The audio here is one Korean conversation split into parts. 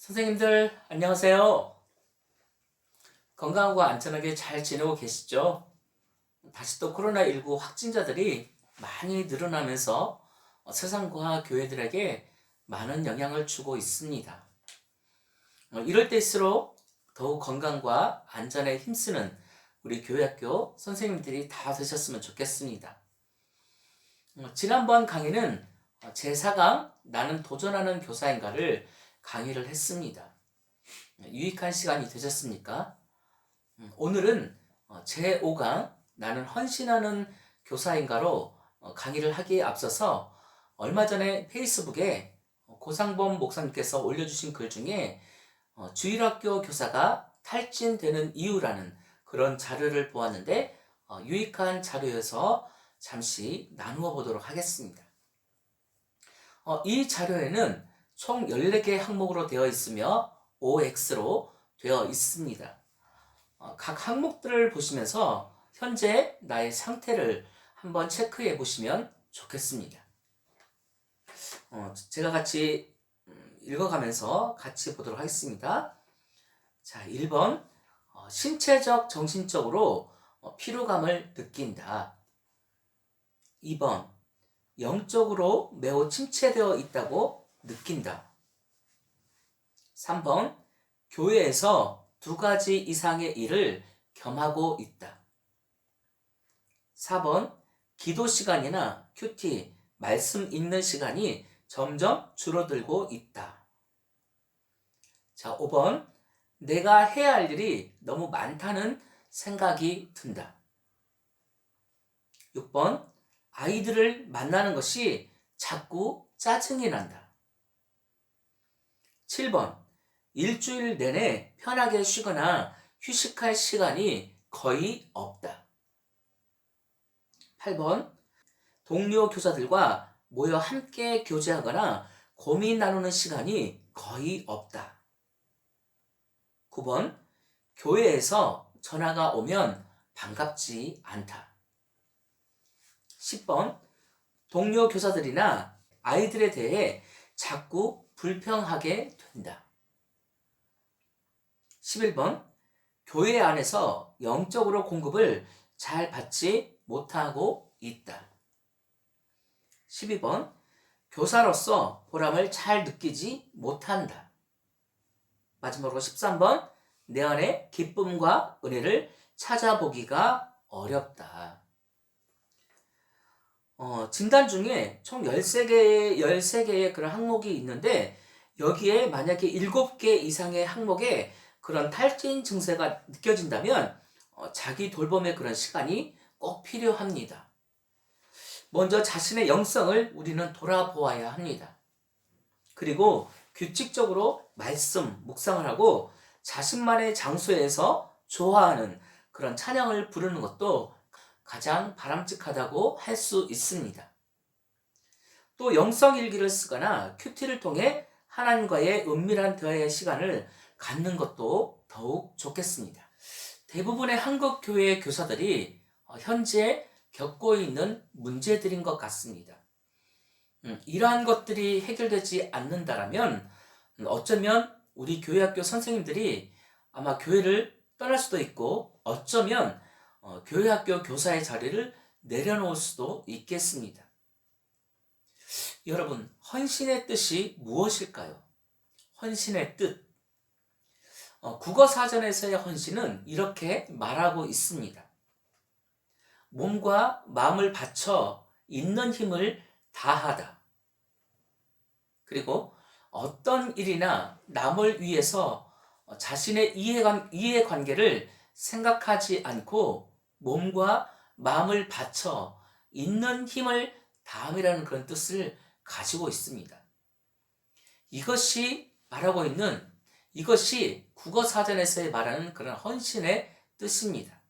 선생님들 안녕하세요. 건강하고 안전하게 잘 지내고 계시죠? 다시 또 코로나19 확진자들이 많이 늘어나면서 세상과 교회들에게 많은 영향을 주고 있습니다. 이럴 때일수록 더욱 건강과 안전에 힘쓰는 우리 교회학교 선생님들이 다 되셨으면 좋겠습니다. 지난번 강의는 제4강 나는 도전하는 교사인가를 강의를 했습니다. 유익한 시간이 되셨습니까? 오늘은 제5강 나는 헌신하는 교사인가로 강의를 하기에 앞서서 얼마 전에 페이스북에 고상범 목사님께서 올려주신 글 중에 주일학교 교사가 탈진되는 이유라는 그런 자료를 보았는데 유익한 자료여서 잠시 나누어 보도록 하겠습니다. 이 자료에는 총 14개 항목으로 되어 있으며 OX로 되어 있습니다. 각 항목들을 보시면서 현재 나의 상태를 한번 체크해 보시면 좋겠습니다. 제가 같이 읽어가면서 같이 보도록 하겠습니다. 자, 1번 신체적, 정신적으로 피로감을 느낀다. 2번 영적으로 매우 침체되어 있다고 느낀다. 3번 교회에서 2가지 이상의 일을 겸하고 있다. 4번 기도 시간이나 큐티, 말씀 읽는 시간이 점점 줄어들고 있다. 자, 5번 내가 해야 할 일이 너무 많다는 생각이 든다. 6번 아이들을 만나는 것이 자꾸 짜증이 난다. 7번 일주일 내내 편하게 쉬거나 휴식할 시간이 거의 없다. 8번 동료 교사들과 모여 함께 교제하거나 고민 나누는 시간이 거의 없다. 9번 교회에서 전화가 오면 반갑지 않다. 10번 동료 교사들이나 아이들에 대해 자꾸 불평하게 된다. 11번 교회 안에서 영적으로 공급을 잘 받지 못하고 있다. 12번 교사로서 보람을 잘 느끼지 못한다. 마지막으로 13번 내 안에 기쁨과 은혜를 찾아보기가 어렵다. 진단 중에 총 13개의 그런 항목이 있는데 여기에 만약에 7개 이상의 항목에 그런 탈진 증세가 느껴진다면 자기 돌봄의 그런 시간이 꼭 필요합니다. 먼저 자신의 영성을 우리는 돌아보아야 합니다. 그리고 규칙적으로 말씀, 묵상을 하고 자신만의 장소에서 좋아하는 그런 찬양을 부르는 것도 가장 바람직하다고 할 수 있습니다. 또 영성일기를 쓰거나 큐티를 통해 하나님과의 은밀한 대화의 시간을 갖는 것도 더욱 좋겠습니다. 대부분의 한국 교회 교사들이 현재 겪고 있는 문제들인 것 같습니다. 이러한 것들이 해결되지 않는다라면 어쩌면 우리 교회학교 선생님들이 아마 교회를 떠날 수도 있고 어쩌면 교회학교 교사의 자리를 내려놓을 수도 있겠습니다. 여러분, 헌신의 뜻이 무엇일까요? 헌신의 뜻. 국어사전에서의 헌신은 이렇게 말하고 있습니다. 몸과 마음을 바쳐 있는 힘을 다하다. 그리고 어떤 일이나 남을 위해서 자신의 이해관계를 생각하지 않고 몸과 마음을 바쳐 있는 힘을 다함이라는 그런 뜻을 가지고 있습니다. 이것이 국어사전에서 말하는 그런 헌신의 뜻입니다.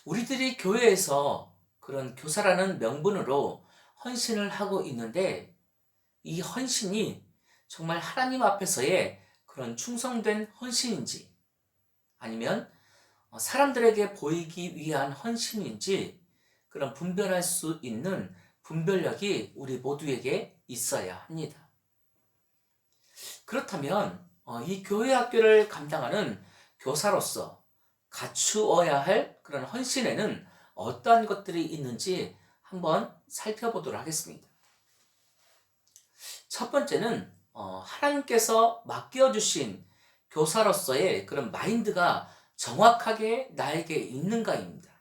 우리들이 교회에서 그런 교사라는 명분으로 헌신을 하고 있는데 이 헌신이 정말 하나님 앞에서의 그런 충성된 헌신인지 아니면 사람들에게 보이기 위한 헌신인지 그런 분별할 수 있는 분별력이 우리 모두에게 있어야 합니다. 그렇다면 이 교회 학교를 감당하는 교사로서 갖추어야 할 그런 헌신에는 어떠한 것들이 있는지 한번 살펴보도록 하겠습니다. 첫 번째는 하나님께서 맡겨주신 교사로서의 그런 마인드가 정확하게 나에게 있는가입니다.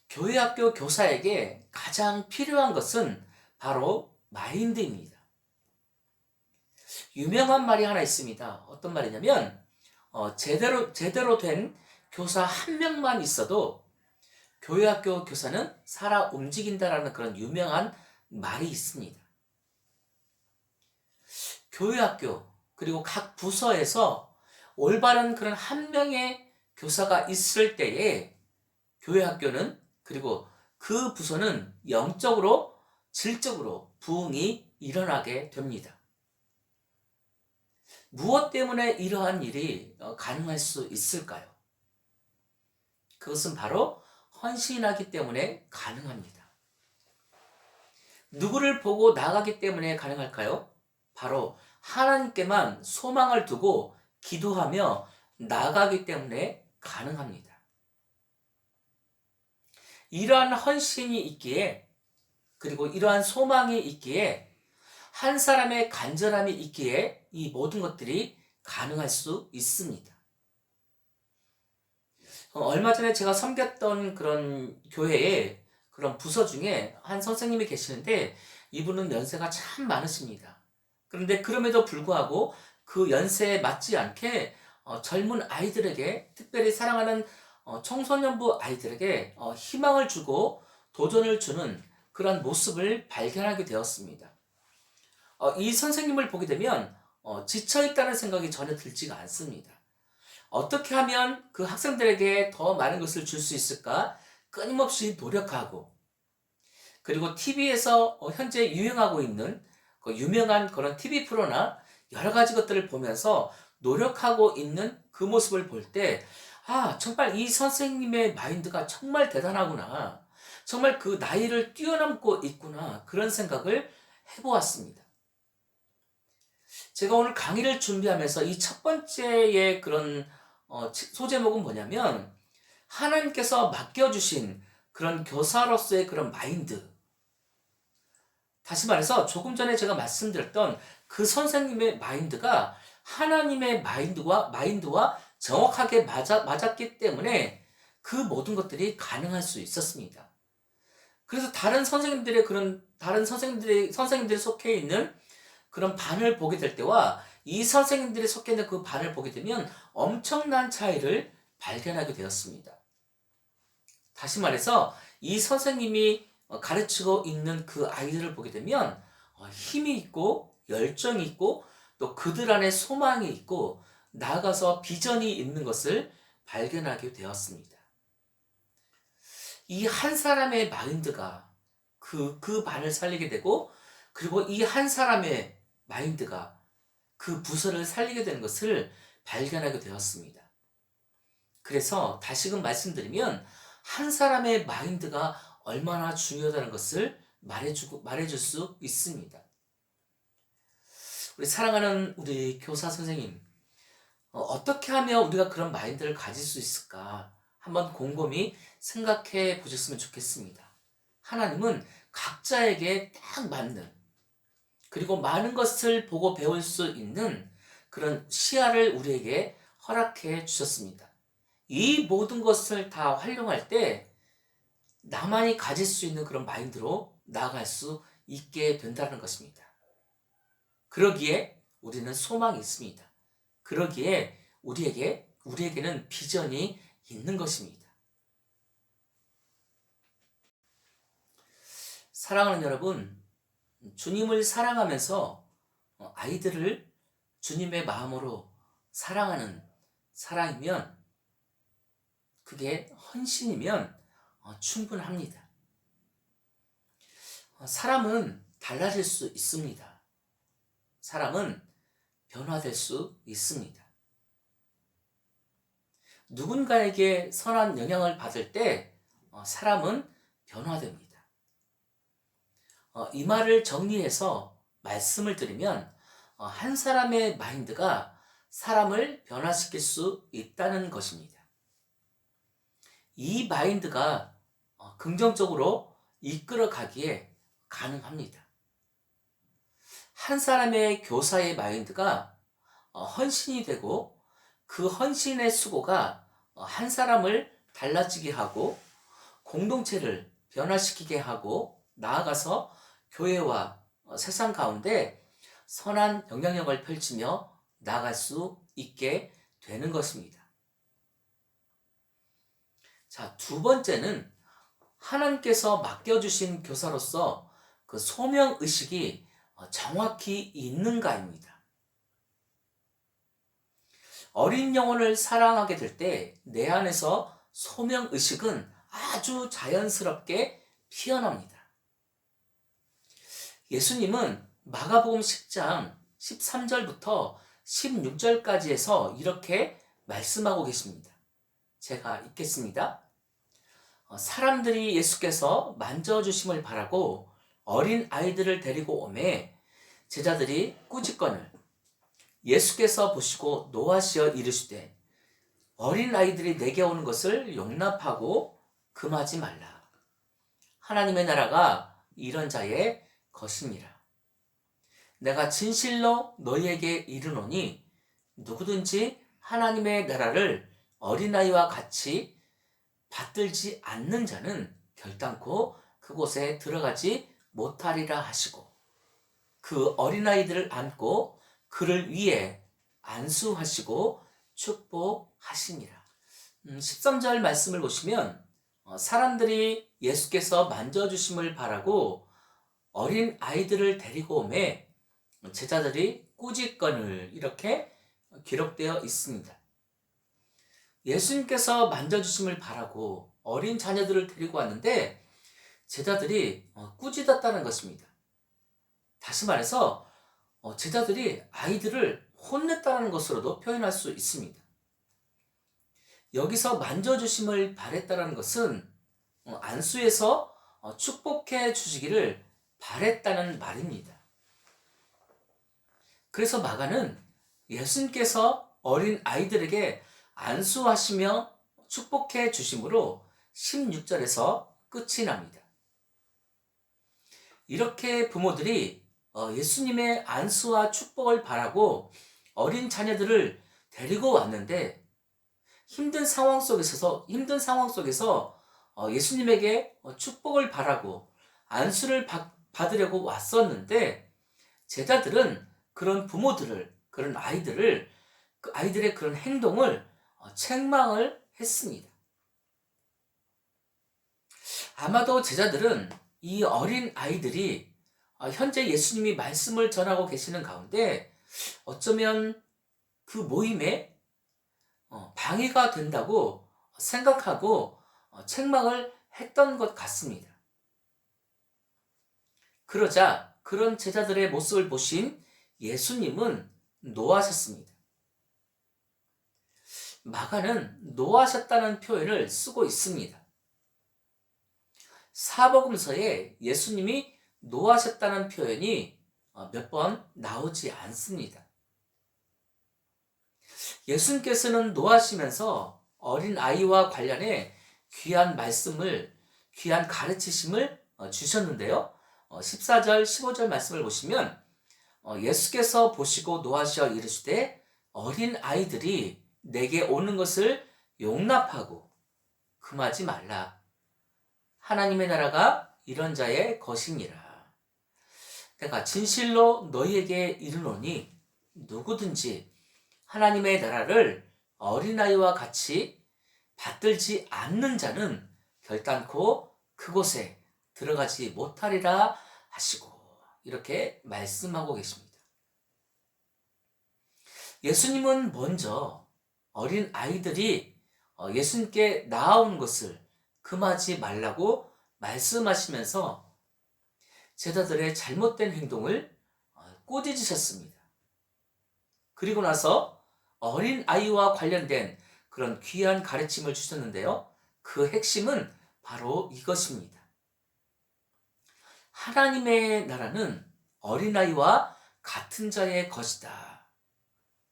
교회 학교 교사에게 가장 필요한 것은 바로 마인드입니다. 유명한 말이 하나 있습니다. 어떤 말이냐면 제대로 된 교사 한 명만 있어도 교회 학교 교사는 살아 움직인다라는 그런 유명한 말이 있습니다. 교회 학교 그리고 각 부서에서 올바른 그런 한 명의 교사가 있을 때에 교회 학교는 그리고 그 부서는 영적으로 질적으로 부흥이 일어나게 됩니다. 무엇 때문에 이러한 일이 가능할 수 있을까요? 그것은 바로 헌신하기 때문에 가능합니다. 누구를 보고 나아가기 때문에 가능할까요? 바로 하나님께만 소망을 두고 기도하며 나아가기 때문에 가능합니다. 이러한 헌신이 있기에 그리고 이러한 소망이 있기에 한 사람의 간절함이 있기에 이 모든 것들이 가능할 수 있습니다. 얼마 전에 제가 섬겼던 그런 교회에 그런 부서 중에 한 선생님이 계시는데 이분은 연세가 참 많으십니다. 그런데 그럼에도 불구하고 그 연세에 맞지 않게 젊은 아이들에게 특별히 사랑하는 청소년부 아이들에게 희망을 주고 도전을 주는 그런 모습을 발견하게 되었습니다. 이 선생님을 보게 되면 지쳐있다는 생각이 전혀 들지가 않습니다. 어떻게 하면 그 학생들에게 더 많은 것을 줄 수 있을까 끊임없이 노력하고 그리고 TV에서 현재 유행하고 있는 그 유명한 그런 TV 프로나 여러 가지 것들을 보면서 노력하고 있는 그 모습을 볼 때 정말 이 선생님의 마인드가 정말 대단하구나. 정말 그 나이를 뛰어넘고 있구나. 그런 생각을 해보았습니다. 제가 오늘 강의를 준비하면서 이 첫 번째의 그런 소제목은 뭐냐면 하나님께서 맡겨주신 그런 교사로서의 그런 마인드. 다시 말해서 조금 전에 제가 말씀드렸던 그 선생님의 마인드가 하나님의 마인드와 정확하게 맞았기 때문에 그 모든 것들이 가능할 수 있었습니다. 그래서 다른 선생님들이 속해 있는 그런 반을 보게 될 때와 이 선생님들이 속해 있는 그 반을 보게 되면 엄청난 차이를 발견하게 되었습니다. 다시 말해서 이 선생님이 가르치고 있는 그 아이들을 보게 되면 힘이 있고 열정이 있고 또 그들 안에 소망이 있고 나아가서 비전이 있는 것을 발견하게 되었습니다. 이 한 사람의 마인드가 그 반을 살리게 되고 그리고 이 한 사람의 마인드가 그 부서를 살리게 되는 것을 발견하게 되었습니다. 그래서 다시금 말씀드리면 한 사람의 마인드가 얼마나 중요하다는 것을 말해줄 수 있습니다. 우리 사랑하는 우리 교사 선생님, 어떻게 하면 우리가 그런 마인드를 가질 수 있을까? 한번 곰곰이 생각해 보셨으면 좋겠습니다. 하나님은 각자에게 딱 맞는 그리고 많은 것을 보고 배울 수 있는 그런 시야를 우리에게 허락해 주셨습니다. 이 모든 것을 다 활용할 때 나만이 가질 수 있는 그런 마인드로 나아갈 수 있게 된다는 것입니다. 그러기에 우리는 소망이 있습니다. 그러기에 우리에게는 비전이 있는 것입니다. 사랑하는 여러분, 주님을 사랑하면서 아이들을 주님의 마음으로 사랑하는 사랑이면 그게 헌신이면 충분합니다. 사람은 달라질 수 있습니다. 사람은 변화될 수 있습니다. 누군가에게 선한 영향을 받을 때 사람은 변화됩니다. 이 말을 정리해서 말씀을 드리면 한 사람의 마인드가 사람을 변화시킬 수 있다는 것입니다. 이 마인드가 긍정적으로 이끌어가기에 가능합니다. 한 사람의 교사의 마인드가 헌신이 되고 그 헌신의 수고가 한 사람을 달라지게 하고 공동체를 변화시키게 하고 나아가서 교회와 세상 가운데 선한 영향력을 펼치며 나아갈 수 있게 되는 것입니다. 자, 두 번째는 하나님께서 맡겨주신 교사로서 그 소명의식이 정확히 있는가입니다. 어린 영혼을 사랑하게 될 때 내 안에서 소명의식은 아주 자연스럽게 피어납니다. 예수님은 마가복음 10장 13절부터 16절까지 해서 이렇게 말씀하고 계십니다. 제가 읽겠습니다. 사람들이 예수께서 만져주심을 바라고 어린 아이들을 데리고 오매 제자들이 꾸짖거늘 예수께서 보시고 노하시어 이르시되 어린 아이들이 내게 오는 것을 용납하고 금하지 말라. 하나님의 나라가 이런 자의 것이니라. 내가 진실로 너희에게 이르노니 누구든지 하나님의 나라를 어린아이와 같이 받들지 않는 자는 결단코 그곳에 들어가지 못하리라 하시고 그 어린아이들을 안고 그를 위해 안수하시고 축복하시니라. 13절 말씀을 보시면 사람들이 예수께서 만져주심을 바라고 어린 아이들을 데리고 오매 제자들이 꾸짖거늘 이렇게 기록되어 있습니다. 예수님께서 만져주심을 바라고 어린 자녀들을 데리고 왔는데 제자들이 꾸짖었다는 것입니다. 다시 말해서 제자들이 아이들을 혼냈다는 것으로도 표현할 수 있습니다. 여기서 만져주심을 바랬다는 것은 안수해서 축복해 주시기를 바랬다는 말입니다. 그래서 마가는 예수님께서 어린 아이들에게 안수하시며 축복해 주심으로 16절에서 끝이 납니다. 이렇게 부모들이 예수님의 안수와 축복을 바라고 어린 자녀들을 데리고 왔는데 힘든 상황 속에서 예수님에게 축복을 바라고 안수를 받으려고 왔었는데 제자들은 그런 부모들을, 그런 아이들을, 그 아이들의 그런 행동을 책망을 했습니다. 아마도 제자들은 이 어린 아이들이 현재 예수님이 말씀을 전하고 계시는 가운데 어쩌면 그 모임에 방해가 된다고 생각하고 책망을 했던 것 같습니다. 그러자 그런 제자들의 모습을 보신 예수님은 노하셨습니다. 마가는 노하셨다는 표현을 쓰고 있습니다. 사복음서에 예수님이 노하셨다는 표현이 몇 번 나오지 않습니다. 예수님께서는 노하시면서 어린 아이와 관련해 귀한 말씀을, 귀한 가르치심을 주셨는데요. 14절, 15절 말씀을 보시면 예수께서 보시고 노하시어 이르시되 어린 아이들이 내게 오는 것을 용납하고 금하지 말라. 하나님의 나라가 이런 자의 것이니라. 내가 진실로 너희에게 이르노니 누구든지 하나님의 나라를 어린아이와 같이 받들지 않는 자는 결단코 그곳에 들어가지 못하리라 하시고 이렇게 말씀하고 계십니다. 예수님은 먼저 어린 아이들이 예수님께 나아오는 것을 금하지 말라고 말씀하시면서 제자들의 잘못된 행동을 꾸짖으셨습니다. 그리고 나서 어린 아이와 관련된 그런 귀한 가르침을 주셨는데요. 그 핵심은 바로 이것입니다. 하나님의 나라는 어린아이와 같은 자의 것이다.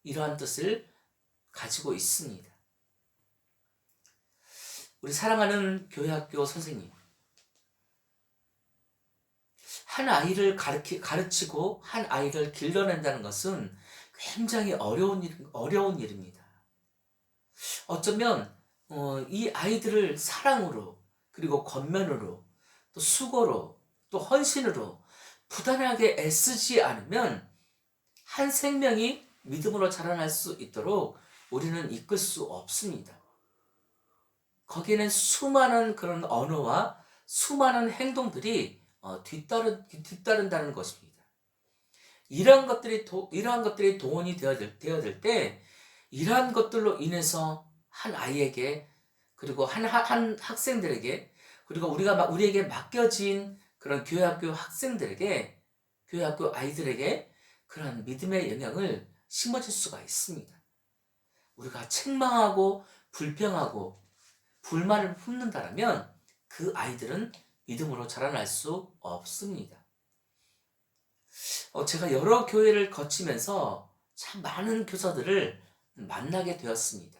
이러한 뜻을 가지고 있습니다. 우리 사랑하는 교회학교 선생님, 한 아이를 가르치고 한 아이를 길러낸다는 것은 굉장히 어려운 일입니다. 어쩌면 이 아이들을 사랑으로, 그리고 권면으로, 또 수고로, 또 헌신으로 부단하게 애쓰지 않으면 한 생명이 믿음으로 자라날 수 있도록 우리는 이끌 수 없습니다. 거기에는 수많은 그런 언어와 수많은 행동들이 뒤따른다는 것입니다. 이러한 것들이 동원이 되어질 때, 이러한 것들로 인해서 한 아이에게, 그리고 한 학생들에게, 그리고 우리에게 맡겨진 그런 교회학교 학생들에게, 교회학교 아이들에게 그런 믿음의 영향을 심어줄 수가 있습니다. 우리가 책망하고 불평하고 불만을 품는다면 그 아이들은 믿음으로 자라날 수 없습니다. 제가 여러 교회를 거치면서 참 많은 교사들을 만나게 되었습니다.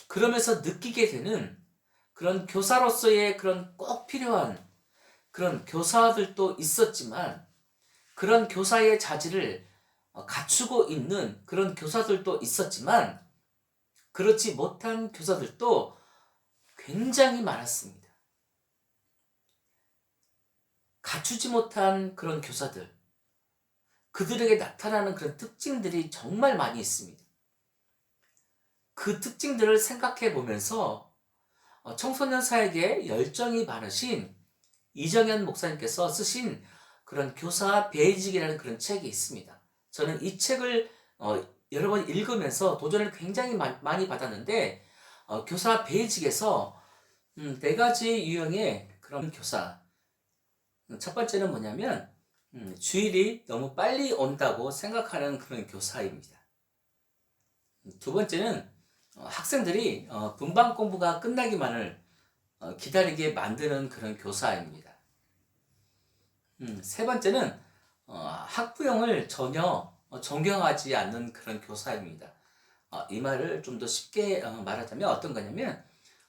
그러면서 느끼게 되는 그런 교사로서의 그런 꼭 필요한 그런 교사들도 있었지만, 그런 교사의 자질을 갖추고 있는 그런 교사들도 있었지만, 그렇지 못한 교사들도 굉장히 많았습니다. 갖추지 못한 그런 교사들, 그들에게 나타나는 그런 특징들이 정말 많이 있습니다. 그 특징들을 생각해 보면서 청소년 사역에 열정이 많으신 이정현 목사님께서 쓰신 그런 교사 베이직이라는 그런 책이 있습니다. 저는 이 책을 여러 번 읽으면서 도전을 굉장히 많이 받았는데, 교사 베이직에서 4가지 유형의 그런 교사, 첫 번째는 뭐냐면 주일이 너무 빨리 온다고 생각하는 그런 교사입니다. 두 번째는 학생들이 분반 공부가 끝나기만을 기다리게 만드는 그런 교사입니다. 세 번째는 학부형을 전혀 존경하지 않는 그런 교사입니다. 이 말을 좀 더 쉽게 말하자면 어떤 거냐면,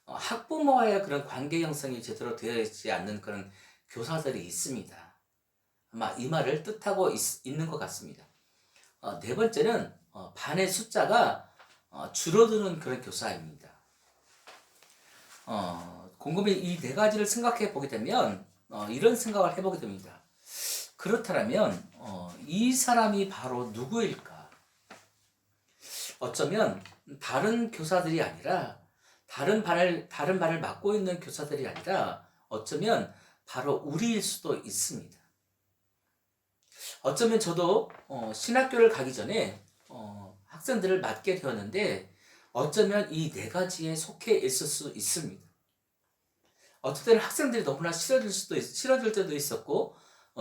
학부모와의 그런 관계 형성이 제대로 되어 있지 않는 그런 교사들이 있습니다. 아마 이 말을 뜻하고 있는 것 같습니다. 네 번째는 반의 숫자가 줄어드는 그런 교사입니다. 곰곰이 이 4가지를 생각해 보게 되면 이런 생각을 해보게 됩니다. 그렇다면 이 사람이 바로 누구일까? 어쩌면 다른 교사들이 아니라, 다른 반을 맡고 있는 교사들이 아니라 어쩌면 바로 우리일 수도 있습니다. 어쩌면 저도 신학교를 가기 전에 학생들을 맡게 되었는데, 어쩌면 이 4가지에 속해 있을 수 있습니다. 어떨 때는 학생들이 너무나 싫어질 때도 있었고,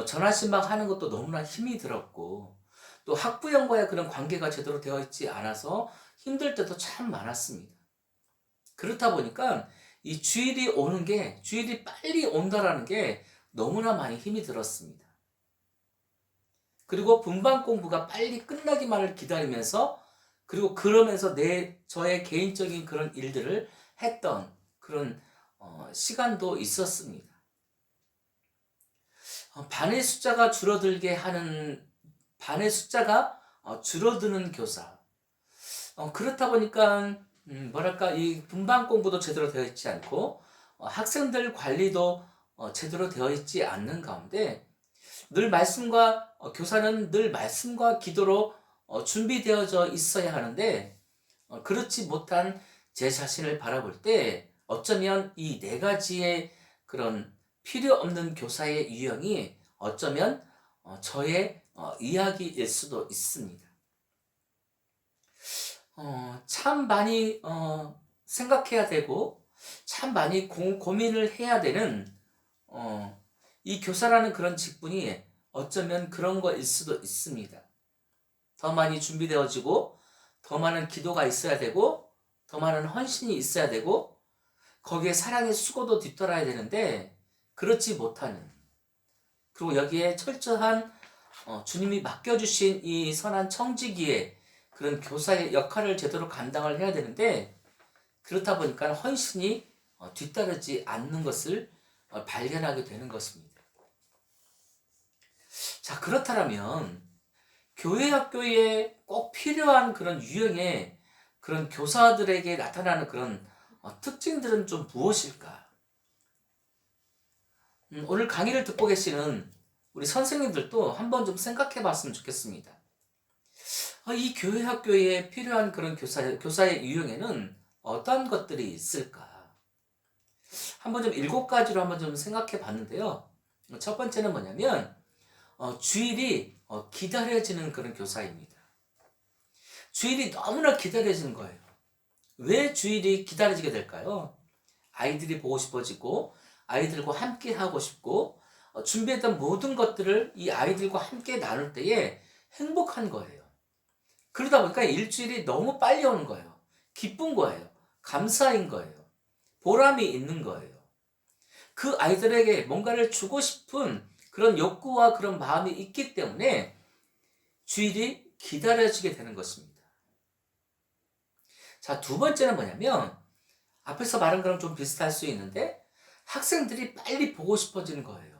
전화신방 하는 것도 너무나 힘이 들었고, 또 학부형과의 그런 관계가 제대로 되어 있지 않아서 힘들 때도 참 많았습니다. 그렇다 보니까 이 주일이 빨리 온다라는 게 너무나 많이 힘이 들었습니다. 그리고 분반 공부가 빨리 끝나기만을 기다리면서, 그리고 그러면서 저의 개인적인 그런 일들을 했던 그런 시간도 있었습니다. 반의 숫자가 줄어드는 교사. 그렇다 보니까 이 분반 공부도 제대로 되어 있지 않고 학생들 관리도 제대로 되어 있지 않는 가운데, 교사는 늘 말씀과 기도로 준비되어져 있어야 하는데, 그렇지 못한 제 자신을 바라볼 때 어쩌면 이 4가지의 그런 필요 없는 교사의 유형이 어쩌면 저의 이야기일 수도 있습니다. 참 많이 생각해야 되고, 참 많이 고민을 해야 되는 이 교사라는 그런 직분이 어쩌면 그런 거일 수도 있습니다. 더 많이 준비되어지고, 더 많은 기도가 있어야 되고, 더 많은 헌신이 있어야 되고, 거기에 사랑의 수고도 뒤따라야 되는데, 그렇지 못하는, 그리고 여기에 철저한 주님이 맡겨주신 이 선한 청지기의 그런 교사의 역할을 제대로 감당을 해야 되는데, 그렇다 보니까 헌신이 뒤따르지 않는 것을 발견하게 되는 것입니다. 자, 그렇다면 교회 학교에 꼭 필요한 그런 유형의 그런 교사들에게 나타나는 그런 특징들은 좀 무엇일까? 오늘 강의를 듣고 계시는 우리 선생님들도 한번 좀 생각해 봤으면 좋겠습니다. 이 교회 학교에 필요한 그런 교사의 유형에는 어떤 것들이 있을까? 한번 좀 7가지로 한번 좀 생각해 봤는데요. 첫 번째는 뭐냐면, 주일이 기다려지는 그런 교사입니다. 주일이 너무나 기다려지는 거예요. 왜 주일이 기다려지게 될까요? 아이들이 보고 싶어지고, 아이들과 함께 하고 싶고, 준비했던 모든 것들을 이 아이들과 함께 나눌 때에 행복한 거예요. 그러다 보니까 일주일이 너무 빨리 오는 거예요. 기쁜 거예요. 감사인 거예요. 보람이 있는 거예요. 그 아이들에게 뭔가를 주고 싶은 그런 욕구와 그런 마음이 있기 때문에 주일이 기다려지게 되는 것입니다. 자, 두 번째는 뭐냐면, 앞에서 말한 거랑 좀 비슷할 수 있는데, 학생들이 빨리 보고 싶어지는 거예요.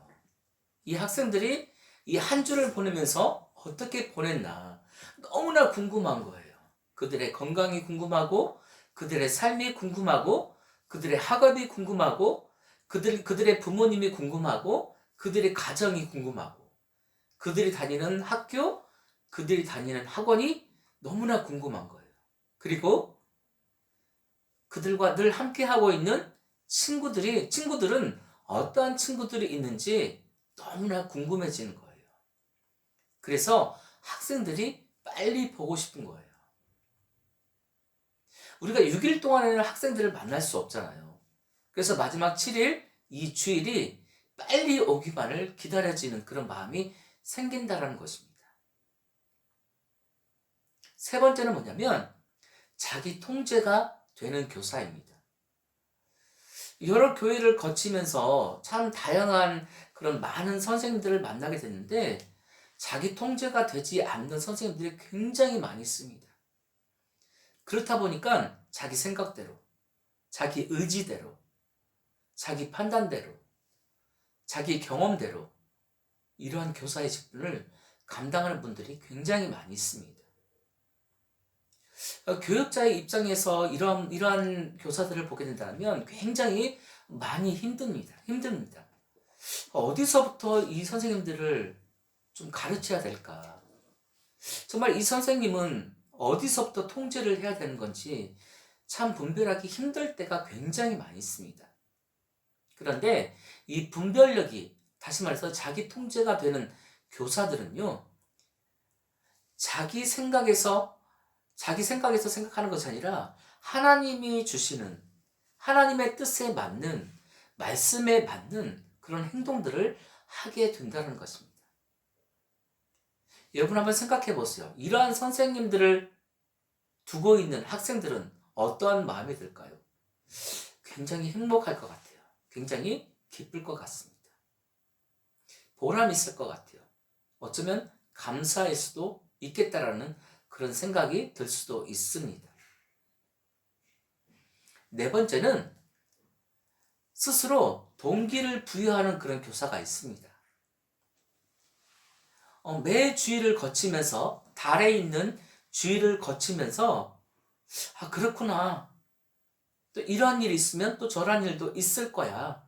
이 학생들이 이 한 주를 보내면서 어떻게 보냈나 너무나 궁금한 거예요. 그들의 건강이 궁금하고, 그들의 삶이 궁금하고, 그들의 학업이 궁금하고, 그들의 부모님이 궁금하고, 그들의 가정이 궁금하고, 그들이 다니는 학교, 그들이 다니는 학원이 너무나 궁금한 거예요. 그리고 그들과 늘 함께 하고 있는 친구들은 어떠한 친구들이 있는지 너무나 궁금해지는 거예요. 그래서 학생들이 빨리 보고 싶은 거예요. 우리가 6일 동안에는 학생들을 만날 수 없잖아요. 그래서 마지막 7일, 이 주일이 빨리 오기만을 기다려지는 그런 마음이 생긴다는 것입니다. 세 번째는 뭐냐면, 자기 통제가 되는 교사입니다. 여러 교회를 거치면서 참 다양한 그런 많은 선생님들을 만나게 됐는데, 자기 통제가 되지 않는 선생님들이 굉장히 많이 있습니다. 그렇다 보니까 자기 생각대로, 자기 의지대로, 자기 판단대로, 자기 경험대로 이러한 교사의 직분을 감당하는 분들이 굉장히 많이 있습니다. 교육자의 입장에서 이러한 교사들을 보게 된다면 굉장히 많이 힘듭니다. 어디서부터 이 선생님들을 좀 가르쳐야 될까? 정말 이 선생님은 어디서부터 통제를 해야 되는 건지 참 분별하기 힘들 때가 굉장히 많이 있습니다. 그런데 이 분별력이, 다시 말해서 자기 통제가 되는 교사들은요, 자기 생각에서 생각하는 것이 아니라 하나님이 주시는, 하나님의 뜻에 맞는, 말씀에 맞는 그런 행동들을 하게 된다는 것입니다. 여러분 한번 생각해 보세요. 이러한 선생님들을 두고 있는 학생들은 어떠한 마음이 들까요? 굉장히 행복할 것 같아요. 굉장히 기쁠 것 같습니다. 보람 있을 것 같아요. 어쩌면 감사할 수도 있겠다라는 그런 생각이 들 수도 있습니다. 네 번째는 스스로 동기를 부여하는 그런 교사가 있습니다. 매 주일을 거치면서, 달에 있는 주일을 거치면서, 그렇구나. 또 이러한 일이 있으면 또 저러한 일도 있을 거야.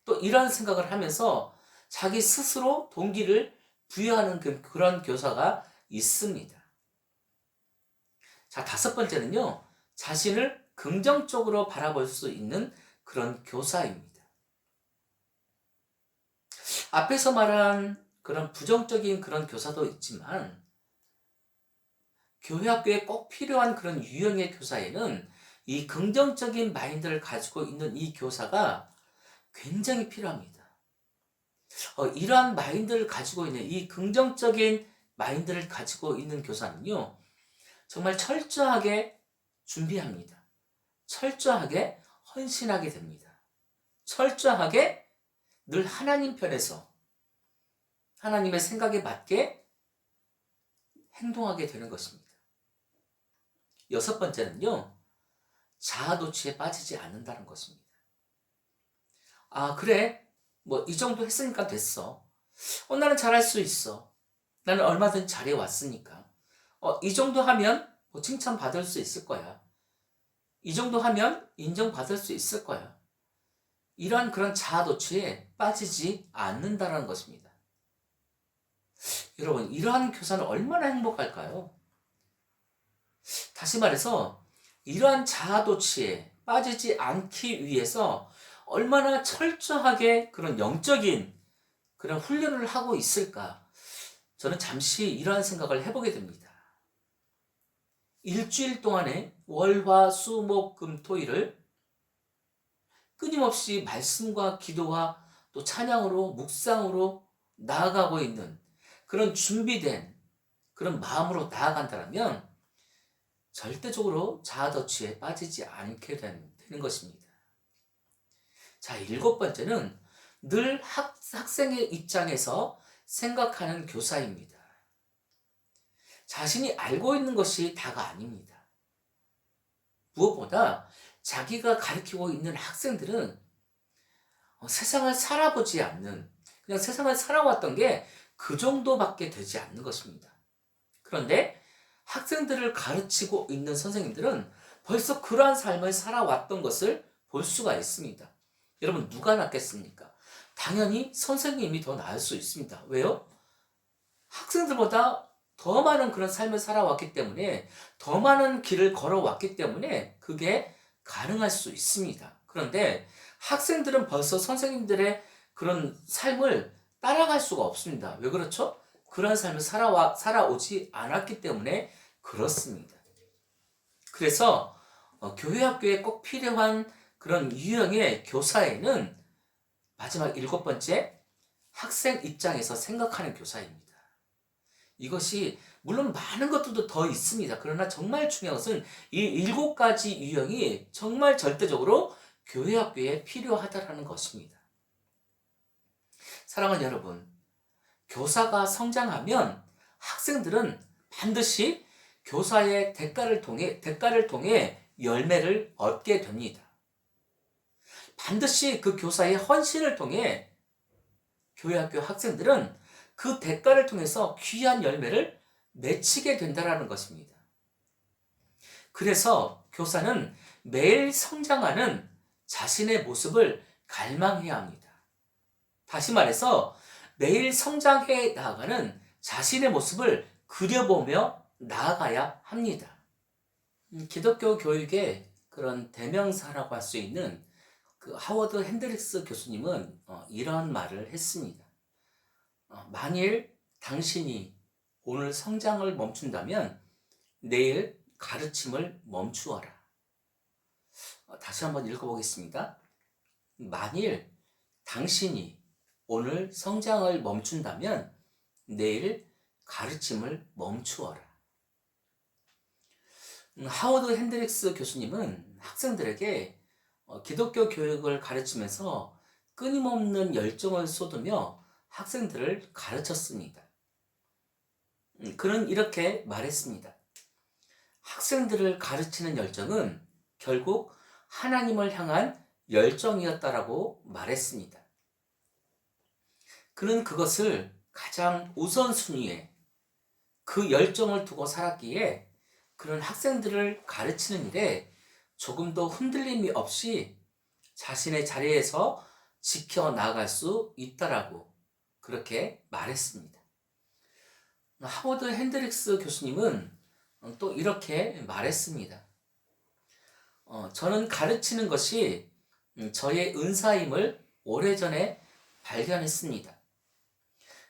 또 이러한 생각을 하면서 자기 스스로 동기를 부여하는 그런 교사가 있습니다. 자, 다섯 번째는요, 자신을 긍정적으로 바라볼 수 있는 그런 교사입니다. 앞에서 말한 그런 부정적인 그런 교사도 있지만, 교회 학교에 꼭 필요한 그런 유형의 교사에는 이 긍정적인 마인드를 가지고 있는 이 교사가 굉장히 필요합니다. 이러한 마인드를 가지고 있는, 이 긍정적인 마인드를 가지고 있는 교사는요, 정말 철저하게 준비합니다. 철저하게 헌신하게 됩니다. 철저하게 늘 하나님 편에서, 하나님의 생각에 맞게 행동하게 되는 것입니다. 여섯 번째는요, 자아도취에 빠지지 않는다는 것입니다. 아, 그래. 뭐, 이 정도 했으니까 됐어. 나는 잘할 수 있어. 나는 얼마든지 잘해왔으니까. 이 정도 하면 뭐 칭찬받을 수 있을 거야. 이 정도 하면 인정받을 수 있을 거야. 이러한 그런 자아도취에 빠지지 않는다는 것입니다. 여러분, 이러한 교사는 얼마나 행복할까요? 다시 말해서 이러한 자아도취에 빠지지 않기 위해서 얼마나 철저하게 그런 영적인 그런 훈련을 하고 있을까? 저는 잠시 이러한 생각을 해보게 됩니다. 일주일 동안에 월, 화, 수, 목, 금, 토일을 끊임없이 말씀과 기도와 또 찬양으로 묵상으로 나아가고 있는 그런 준비된 그런 마음으로 나아간다면 절대적으로 자아도취에 빠지지 않게 되는 것입니다. 자, 일곱 번째는 늘 학생의 입장에서 생각하는 교사입니다. 자신이 알고 있는 것이 다가 아닙니다. 무엇보다 자기가 가르치고 있는 학생들은 세상을 살아보지 않는, 그냥 세상을 살아왔던 게 그 정도밖에 되지 않는 것입니다. 그런데 학생들을 가르치고 있는 선생님들은 벌써 그러한 삶을 살아왔던 것을 볼 수가 있습니다. 여러분, 누가 낫겠습니까? 당연히 선생님이 더 나을 수 있습니다. 왜요? 학생들보다 더 많은 그런 삶을 살아왔기 때문에, 더 많은 길을 걸어왔기 때문에 그게 가능할 수 있습니다. 그런데 학생들은 벌써 선생님들의 그런 삶을 따라갈 수가 없습니다. 왜 그렇죠? 그런 삶을 살아오지 않았기 때문에 그렇습니다. 그래서 교회 학교에 꼭 필요한 그런 유형의 교사에는 마지막 일곱 번째, 학생 입장에서 생각하는 교사입니다. 이것이 물론 많은 것들도 더 있습니다. 그러나 정말 중요한 것은 이 일곱 가지 유형이 정말 절대적으로 교회 학교에 필요하다는 것입니다. 사랑하는 여러분, 교사가 성장하면 학생들은 반드시 교사의 대가를 통해 열매를 얻게 됩니다. 반드시 그 교사의 헌신을 통해 교회 학교 학생들은 그 대가를 통해서 귀한 열매를 맺히게 된다는 것입니다. 그래서 교사는 매일 성장하는 자신의 모습을 갈망해야 합니다. 다시 말해서 매일 성장해 나아가는 자신의 모습을 그려보며 나아가야 합니다. 기독교 교육의 그런 대명사라고 할 수 있는 그 하워드 핸드릭스 교수님은 이런 말을 했습니다. 만일 당신이 오늘 성장을 멈춘다면 내일 가르침을 멈추어라. 다시 한번 읽어보겠습니다. 만일 당신이 오늘 성장을 멈춘다면 내일 가르침을 멈추어라. 하워드 핸드릭스 교수님은 학생들에게 기독교 교육을 가르치면서 끊임없는 열정을 쏟으며 학생들을 가르쳤습니다. 그는 이렇게 말했습니다. 학생들을 가르치는 열정은 결국 하나님을 향한 열정이었다라고 말했습니다. 그는 그것을 가장 우선순위에 그 열정을 두고 살았기에 그런 학생들을 가르치는 일에 조금 더 흔들림이 없이 자신의 자리에서 지켜나갈 수 있다라고 그렇게 말했습니다. 하워드 핸드릭스 교수님은 또 이렇게 말했습니다. 저는 가르치는 것이 저의 은사임을 오래전에 발견했습니다.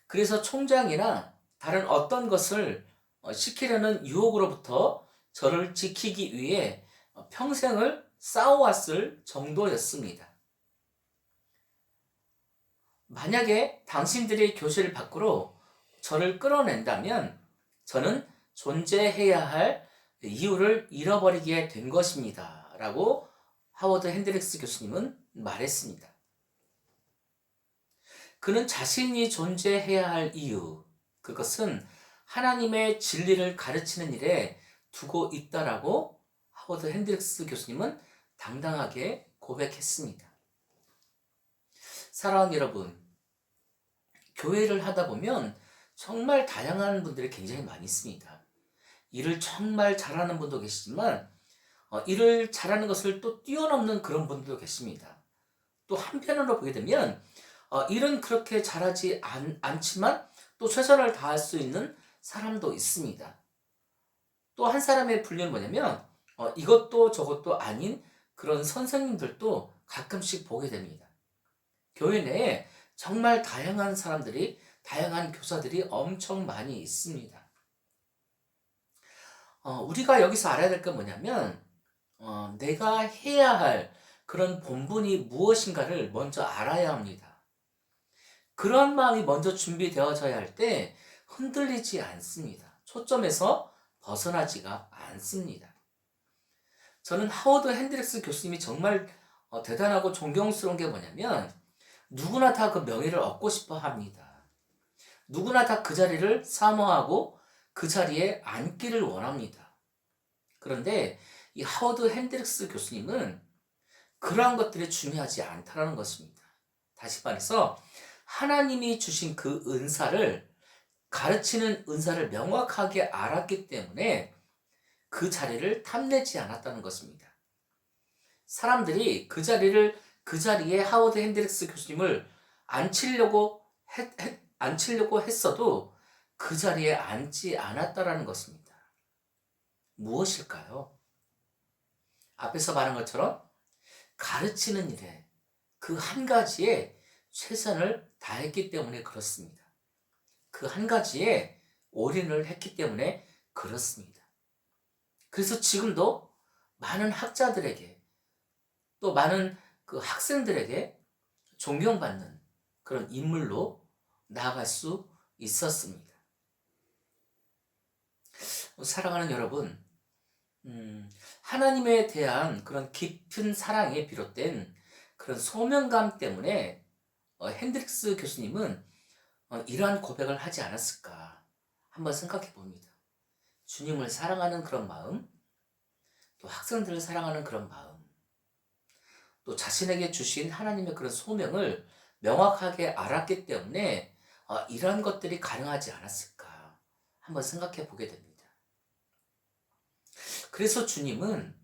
그래서 총장이나 다른 어떤 것을 시키려는 유혹으로부터 저를 지키기 위해 평생을 싸워왔을 정도였습니다. 만약에 당신들이 교실 밖으로 저를 끌어낸다면 저는 존재해야 할 이유를 잃어버리게 된 것입니다. 라고 하워드 핸드릭스 교수님은 말했습니다. 그는 자신이 존재해야 할 이유, 그것은 하나님의 진리를 가르치는 일에 두고 있다라고 하워드 핸드릭스 교수님은 당당하게 고백했습니다. 사랑하는 여러분, 교회를 하다 보면 정말 다양한 분들이 굉장히 많이 있습니다. 일을 정말 잘하는 분도 계시지만 일을 잘하는 것을 또 뛰어넘는 그런 분들도 계십니다. 또 한편으로 보게 되면 일은 그렇게 잘하지 않지만 또 최선을 다할 수 있는 사람도 있습니다. 또 한 사람의 분류는 뭐냐면 이것도 저것도 아닌 그런 선생님들도 가끔씩 보게 됩니다. 교회 내에 정말 다양한 사람들이, 다양한 교사들이 엄청 많이 있습니다. 우리가 여기서 알아야 될 건 뭐냐면 내가 해야 할 그런 본분이 무엇인가를 먼저 알아야 합니다. 그런 마음이 먼저 준비되어져야 할 때 흔들리지 않습니다. 초점에서 벗어나지가 않습니다. 저는 하워드 핸드릭스 교수님이 정말 대단하고 존경스러운 게 뭐냐면 누구나 다 그 명예를 얻고 싶어 합니다. 누구나 다 그 자리를 사모하고 그 자리에 앉기를 원합니다. 그런데 이 하워드 핸드릭스 교수님은 그러한 것들이 중요하지 않다는 것입니다. 다시 말해서 하나님이 주신 그 은사를, 가르치는 은사를 명확하게 알았기 때문에 그 자리를 탐내지 않았다는 것입니다. 사람들이 그 자리에 하워드 핸드릭스 교수님을 앉히려고 했어도 그 자리에 앉지 않았다라는 것입니다. 무엇일까요? 앞에서 말한 것처럼 가르치는 일에 그 한 가지에 최선을 다했기 때문에 그렇습니다. 그 한 가지에 올인을 했기 때문에 그렇습니다. 그래서 지금도 많은 학자들에게 또 많은 그 학생들에게 존경받는 그런 인물로 나아갈 수 있었습니다. 사랑하는 여러분, 하나님에 대한 그런 깊은 사랑에 비롯된 그런 소명감 때문에 핸드릭스 교수님은 이러한 고백을 하지 않았을까 한번 생각해 봅니다. 주님을 사랑하는 그런 마음, 또 학생들을 사랑하는 그런 마음, 또 자신에게 주신 하나님의 그런 소명을 명확하게 알았기 때문에 이러한 것들이 가능하지 않았을까 한번 생각해 보게 됩니다. 그래서 주님은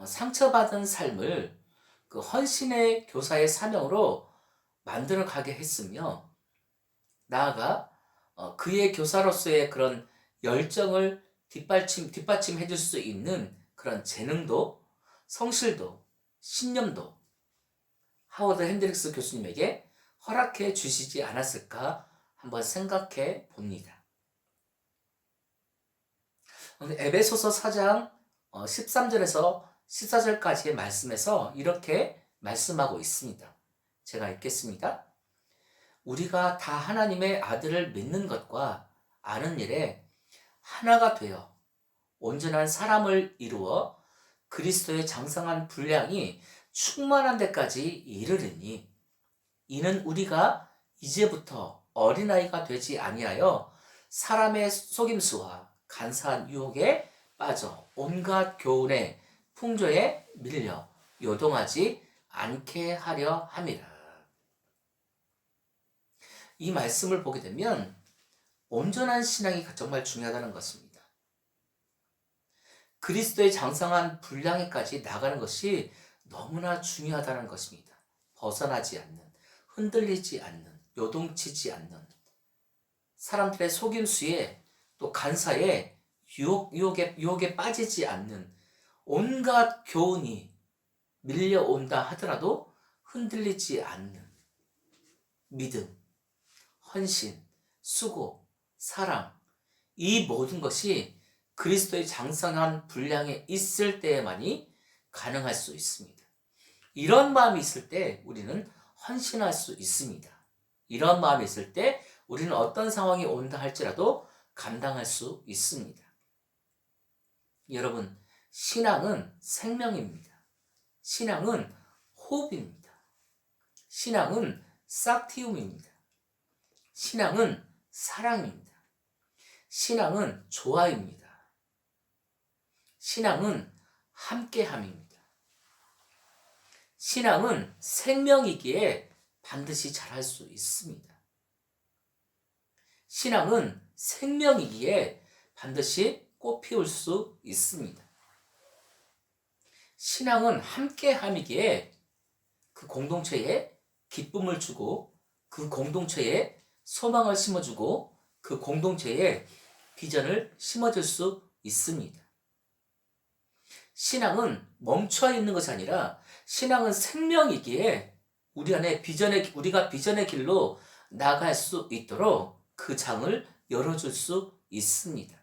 상처받은 삶을 그 헌신의 교사의 사명으로 만들어 가게 했으며, 나아가 그의 교사로서의 그런 열정을 뒷받침해 줄 수 있는 그런 재능도, 성실도, 신념도 하워드 핸드릭스 교수님에게 허락해 주시지 않았을까 한번 생각해 봅니다. 에베소서 4장 13절에서 14절까지의 말씀에서 이렇게 말씀하고 있습니다. 제가 읽겠습니다. 우리가 다 하나님의 아들을 믿는 것과 아는 일에 하나가 되어 온전한 사람을 이루어 그리스도의 장성한 분량이 충만한 데까지 이르리니, 이는 우리가 이제부터 어린아이가 되지 아니하여 사람의 속임수와 간사한 유혹에 빠져 온갖 교훈의 풍조에 밀려 요동하지 않게 하려 함이라. 이 말씀을 보게 되면 온전한 신앙이 정말 중요하다는 것입니다. 그리스도의 장성한 분량에까지 나가는 것이 너무나 중요하다는 것입니다. 벗어나지 않는, 흔들리지 않는, 요동치지 않는, 사람들의 속임수에 또 간사에 유혹에 빠지지 않는, 온갖 교훈이 밀려온다 하더라도 흔들리지 않는 믿음, 헌신, 수고, 사랑, 이 모든 것이 그리스도의 장성한 분량에 있을 때에만이 가능할 수 있습니다. 이런 마음이 있을 때 우리는 헌신할 수 있습니다. 이런 마음이 있을 때 우리는 어떤 상황이 온다 할지라도 감당할 수 있습니다. 여러분, 신앙은 생명입니다. 신앙은 호흡입니다. 신앙은 싹티움입니다. 신앙은 사랑입니다. 신앙은 조화입니다. 신앙은 함께함입니다. 신앙은 생명이기에 반드시 잘할 수 있습니다. 신앙은 생명이기에 반드시 꽃 피울 수 있습니다. 신앙은 함께함이기에 그 공동체에 기쁨을 주고 그 공동체에 소망을 심어주고 그 공동체에 비전을 심어줄 수 있습니다. 신앙은 멈춰 있는 것이 아니라 신앙은 생명이기에 우리가 비전의 길로 나갈 수 있도록 그 장을 열어줄 수 있습니다.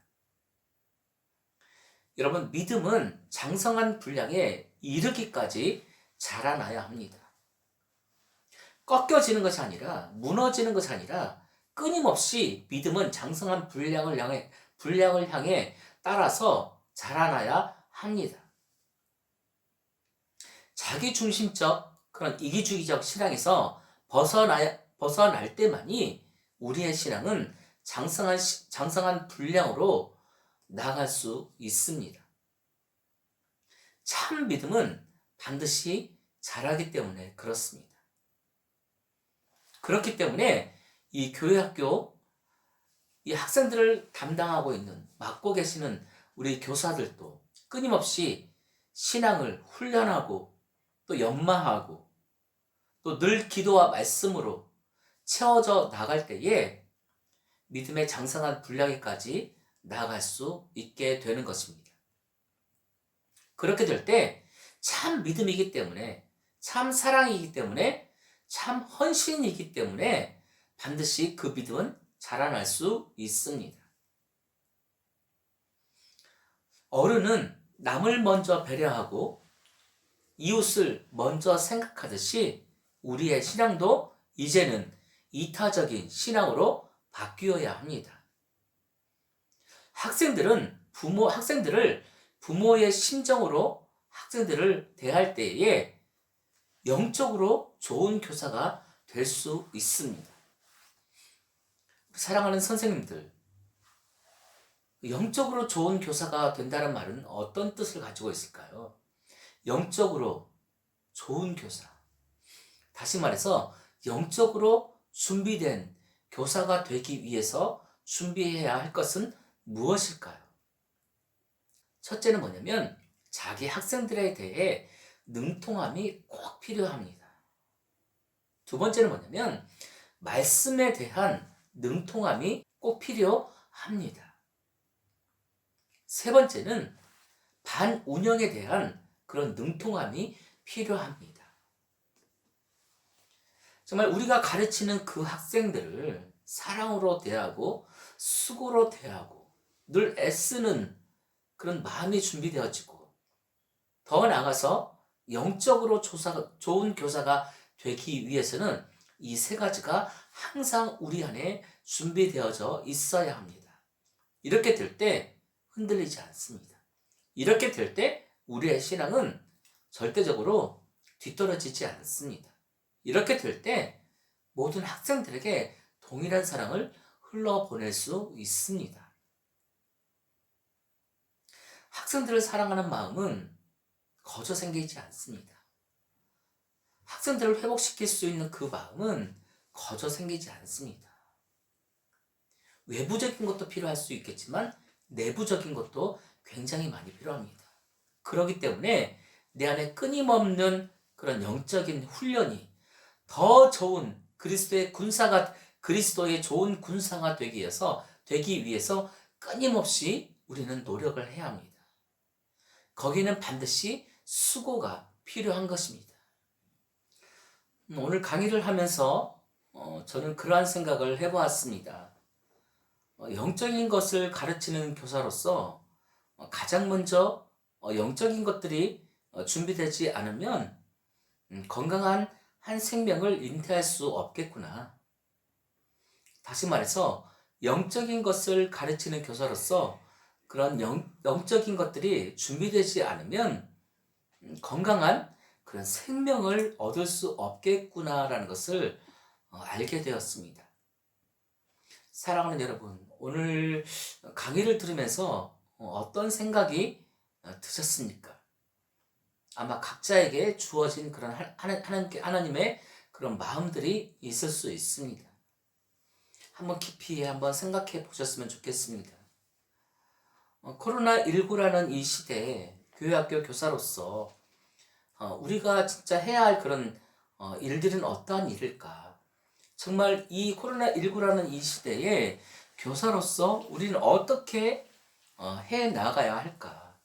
여러분, 믿음은 장성한 분량에 이르기까지 자라나야 합니다. 꺾여지는 것이 아니라, 무너지는 것이 아니라 끊임없이 믿음은 장성한 분량을 향해 따라서 자라나야 합니다. 자기중심적 그런 이기주의적 신앙에서 벗어날 때만이 우리의 신앙은 장성한 분량으로 나갈 수 있습니다. 참 믿음은 반드시 자라기 때문에 그렇습니다. 그렇기 때문에 이 교회학교 이 학생들을 담당하고 있는 맡고 계시는 우리 교사들도 끊임없이 신앙을 훈련하고 또 연마하고 또 늘 기도와 말씀으로 채워져 나갈 때에 믿음의 장성한 분량에까지 나아갈 수 있게 되는 것입니다. 그렇게 될 때 참 믿음이기 때문에, 참 사랑이기 때문에, 참 헌신이기 때문에 반드시 그 믿음은 자라날 수 있습니다. 어른은 남을 먼저 배려하고 이웃을 먼저 생각하듯이 우리의 신앙도 이제는 이타적인 신앙으로 바뀌어야 합니다. 학생들을 부모의 심정으로 학생들을 대할 때에 영적으로 좋은 교사가 될 수 있습니다. 사랑하는 선생님들, 영적으로 좋은 교사가 된다는 말은 어떤 뜻을 가지고 있을까요? 영적으로 좋은 교사. 다시 말해서 영적으로 준비된 교사가 되기 위해서 준비해야 할 것은 무엇일까요? 첫째는 뭐냐면 자기 학생들에 대해 능통함이 꼭 필요합니다. 두 번째는 뭐냐면 말씀에 대한 능통함이 꼭 필요합니다. 세 번째는 반운영에 대한 그런 능통함이 필요합니다. 정말 우리가 가르치는 그 학생들을 사랑으로 대하고 수고로 대하고 늘 애쓰는 그런 마음이 준비되어지고 더 나아가서 영적으로 좋은 교사가 되기 위해서는 이 세 가지가 항상 우리 안에 준비되어져 있어야 합니다. 이렇게 될 때 흔들리지 않습니다. 이렇게 될 때 우리의 신앙은 절대적으로 뒤떨어지지 않습니다. 이렇게 될 때 모든 학생들에게 동일한 사랑을 흘러보낼 수 있습니다. 학생들을 사랑하는 마음은 거저 생기지 않습니다. 학생들을 회복시킬 수 있는 그 마음은 거저 생기지 않습니다. 외부적인 것도 필요할 수 있겠지만 내부적인 것도 굉장히 많이 필요합니다. 그렇기 때문에 내 안에 끊임없는 그런 영적인 훈련이 더 좋은 그리스도의 좋은 군사가 되기 위해서 끊임없이 우리는 노력을 해야 합니다. 거기는 반드시 수고가 필요한 것입니다. 오늘 강의를 하면서 저는 그러한 생각을 해보았습니다. 영적인 것을 가르치는 교사로서 가장 먼저 영적인 것들이 준비되지 않으면 건강한 한 생명을 잉태할 수 없겠구나. 다시 말해서 영적인 것을 가르치는 교사로서 그런 영적인 것들이 준비되지 않으면 건강한 그런 생명을 얻을 수 없겠구나라는 것을 알게 되었습니다. 사랑하는 여러분, 오늘 강의를 들으면서 어떤 생각이 드셨습니까? 아마 각자에게 주어진 그런 하나님의 그런 마음들이 있을 수 있습니다. 한번 깊이 한번 생각해 보셨으면 좋겠습니다. 코로나19라는 이 시대에 교회학교 교사로서 우리가 진짜 해야 할 그런 일들은 어떠한 일일까? 정말 이 코로나19라는 이 시대에 교사로서 우리는 어떻게 해 나가야 할까?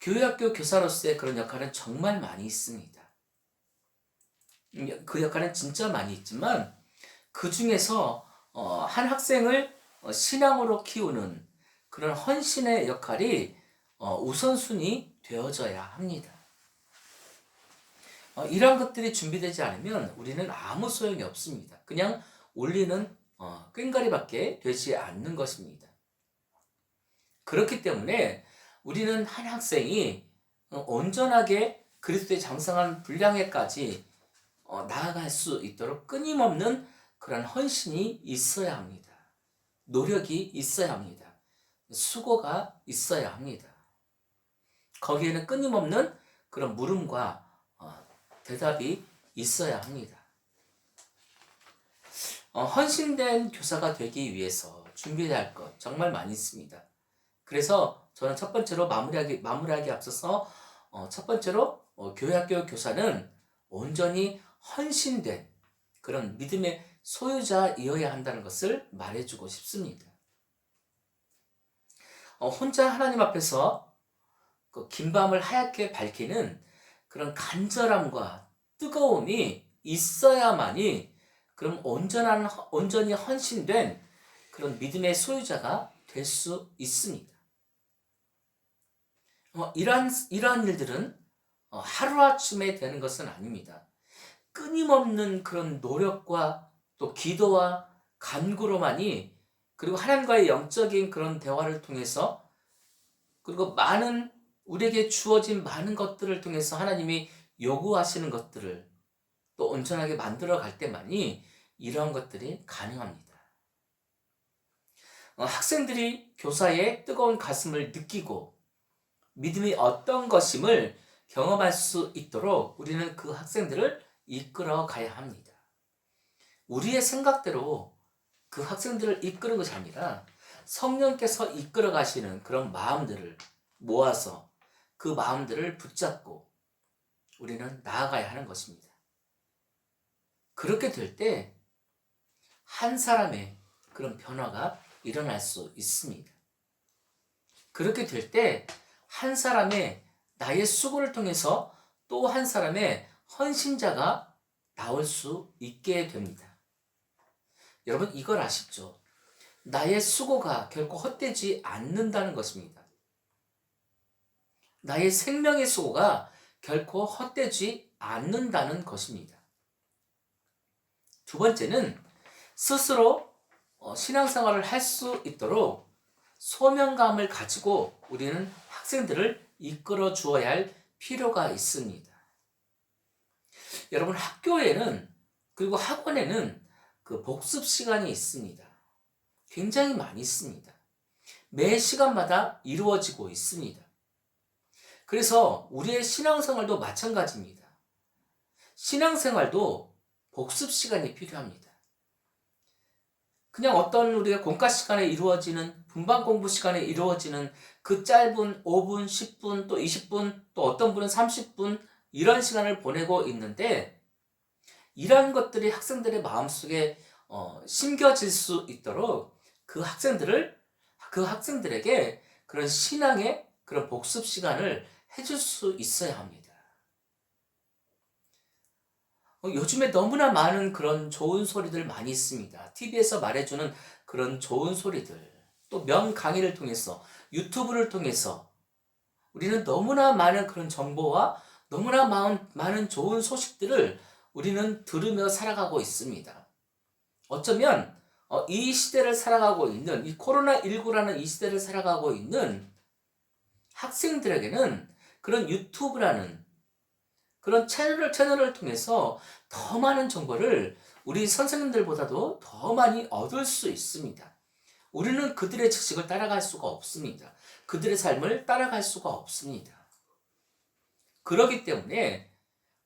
교회학교 교사로서의 그런 역할은 정말 많이 있습니다. 그 역할은 진짜 많이 있지만 그 중에서 한 학생을 신앙으로 키우는 그런 헌신의 역할이 우선순위 되어져야 합니다. 이러한 것들이 준비되지 않으면 우리는 아무 소용이 없습니다. 그냥 올리는 꽹과리밖에 되지 않는 것입니다. 그렇기 때문에 우리는 한 학생이 온전하게 그리스도의 장성한 분량에까지 나아갈 수 있도록 끊임없는 그런 헌신이 있어야 합니다. 노력이 있어야 합니다. 수고가 있어야 합니다. 거기에는 끊임없는 그런 물음과 대답이 있어야 합니다. 헌신된 교사가 되기 위해서 준비해야 할 것 정말 많이 있습니다. 그래서 저는 첫 번째로 마무리하기 앞서서 첫 번째로 교회학교 교사는 온전히 헌신된 그런 믿음의 소유자이어야 한다는 것을 말해주고 싶습니다. 혼자 하나님 앞에서 그 긴 밤을 하얗게 밝히는 그런 간절함과 뜨거움이 있어야만이 그럼 온전히 헌신된 그런 믿음의 소유자가 될 수 있습니다. 이러한 일들은 하루아침에 되는 것은 아닙니다. 끊임없는 그런 노력과 또 기도와 간구로만이, 그리고 하나님과의 영적인 그런 대화를 통해서, 그리고 우리에게 주어진 많은 것들을 통해서 하나님이 요구하시는 것들을 또 온전하게 만들어 갈 때만이 이러한 것들이 가능합니다. 학생들이 교사의 뜨거운 가슴을 느끼고 믿음이 어떤 것임을 경험할 수 있도록 우리는 그 학생들을 이끌어 가야 합니다. 우리의 생각대로 그 학생들을 이끄는 것이 아니라 성령께서 이끌어 가시는 그런 마음들을 모아서 그 마음들을 붙잡고 우리는 나아가야 하는 것입니다. 그렇게 될 때 한 사람의 그런 변화가 일어날 수 있습니다. 그렇게 될 때 한 사람의 나의 수고를 통해서 또 한 사람의 헌신자가 나올 수 있게 됩니다. 여러분, 이걸 아시죠? 나의 수고가 결코 헛되지 않는다는 것입니다. 나의 생명의 수고가 결코 헛되지 않는다는 것입니다. 두 번째는 스스로 신앙생활을 할 수 있도록 소명감을 가지고 우리는 학생들을 이끌어 주어야 할 필요가 있습니다. 여러분, 학교에는, 그리고 학원에는 그 복습 시간이 있습니다. 굉장히 많이 있습니다. 매 시간마다 이루어지고 있습니다. 그래서 우리의 신앙생활도 마찬가지입니다. 신앙생활도 복습 시간이 필요합니다. 그냥 어떤 우리가 공과 시간에 이루어지는, 분반 공부 시간에 이루어지는 그 짧은 5분, 10분, 또 20분, 또 어떤 분은 30분 이런 시간을 보내고 있는데, 이러한 것들이 학생들의 마음속에 심겨질 수 있도록 그 학생들에게 그런 신앙의 그런 복습 시간을 해줄 수 있어야 합니다. 요즘에 너무나 많은 그런 좋은 소리들 많이 있습니다. TV에서 말해주는 그런 좋은 소리들, 또 강의를 통해서, 유튜브를 통해서 우리는 너무나 많은 그런 정보와 너무나 많은 좋은 소식들을 우리는 들으며 살아가고 있습니다. 어쩌면 이 시대를 살아가고 있는, 이 코로나19라는 이 시대를 살아가고 있는 학생들에게는 그런 유튜브라는 그런 채널을 통해서 더 많은 정보를 우리 선생님들보다도 더 많이 얻을 수 있습니다. 우리는 그들의 지식을 따라갈 수가 없습니다. 그들의 삶을 따라갈 수가 없습니다. 그렇기 때문에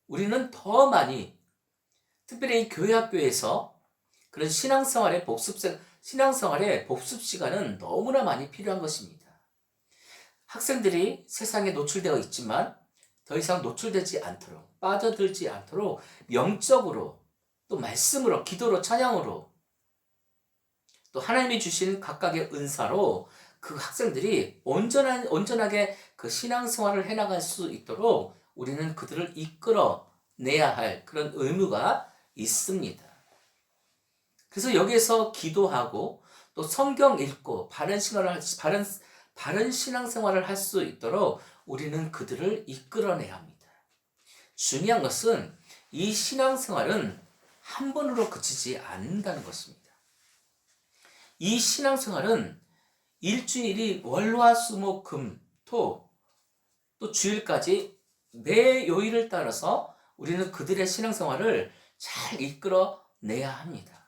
우리는 더 많이, 특별히 이 교회 학교에서 그런 신앙생활의 복습 시간은 너무나 많이 필요한 것입니다. 학생들이 세상에 노출되어 있지만 더 이상 노출되지 않도록, 빠져들지 않도록 영적으로, 또 말씀으로, 기도로, 찬양으로, 또 하나님이 주신 각각의 은사로 그 학생들이 온전하게 그 신앙생활을 해나갈 수 있도록 우리는 그들을 이끌어내야 할 그런 의무가 있습니다. 그래서 여기에서 기도하고 또 성경 읽고 바른 신앙생활을 할 수 있도록 우리는 그들을 이끌어내야 합니다. 중요한 것은 이 신앙생활은 한 번으로 그치지 않는다는 것입니다. 이 신앙생활은 일주일이 월화수목금토 또 주일까지 매 요일을 따라서 우리는 그들의 신앙생활을 잘 이끌어내야 합니다.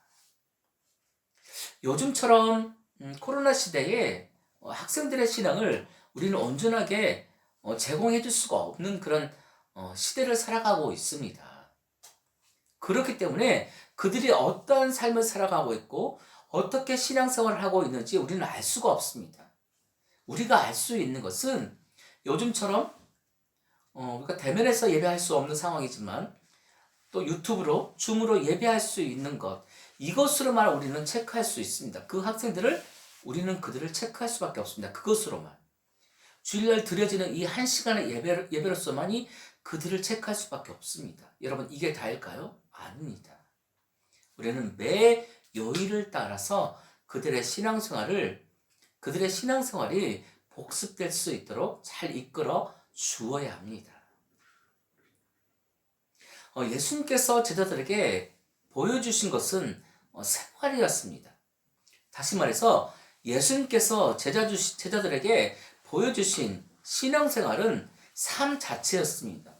요즘처럼 코로나 시대에 학생들의 신앙을 우리는 온전하게 제공해 줄 수가 없는 그런 시대를 살아가고 있습니다. 그렇기 때문에 그들이 어떠한 삶을 살아가고 있고 어떻게 신앙생활을 하고 있는지 우리는 알 수가 없습니다. 우리가 알 수 있는 것은 요즘처럼 우리가 대면에서 예배할 수 없는 상황이지만 또 유튜브로, 줌으로 예배할 수 있는 것, 이것으로만 우리는 체크할 수 있습니다. 그 학생들을 우리는 그들을 체크할 수밖에 없습니다. 그것으로만. 주일날 드려지는 이 한 시간의 예배로서만이 그들을 체크할 수밖에 없습니다. 여러분, 이게 다일까요? 아닙니다. 우리는 매 요일을 따라서 그들의 신앙생활이 복습될 수 있도록 잘 이끌어 주어야 합니다. 예수님께서 제자들에게 보여주신 것은 생활이었습니다. 다시 말해서 예수님께서 제자들에게 보여주신 신앙생활은 삶 자체였습니다.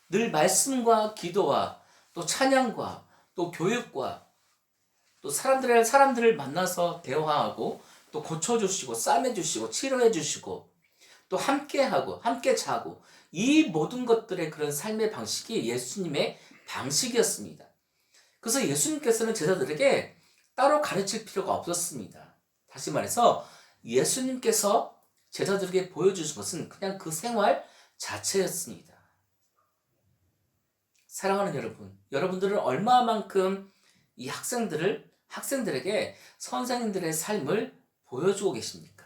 늘 말씀과 기도와 또 찬양과 또 교육과 또 사람들을 만나서 대화하고 또 고쳐주시고 싸매주시고 치료해주시고 또 함께하고 함께 자고 이 모든 것들의 그런 삶의 방식이 예수님의 방식이었습니다. 그래서 예수님께서는 제자들에게 따로 가르칠 필요가 없었습니다. 다시 말해서 예수님께서 제자들에게 보여주신 것은 그냥 그 생활 자체였습니다. 사랑하는 여러분, 여러분들은 얼마만큼 이 학생들에게 선생님들의 삶을 보여주고 계십니까?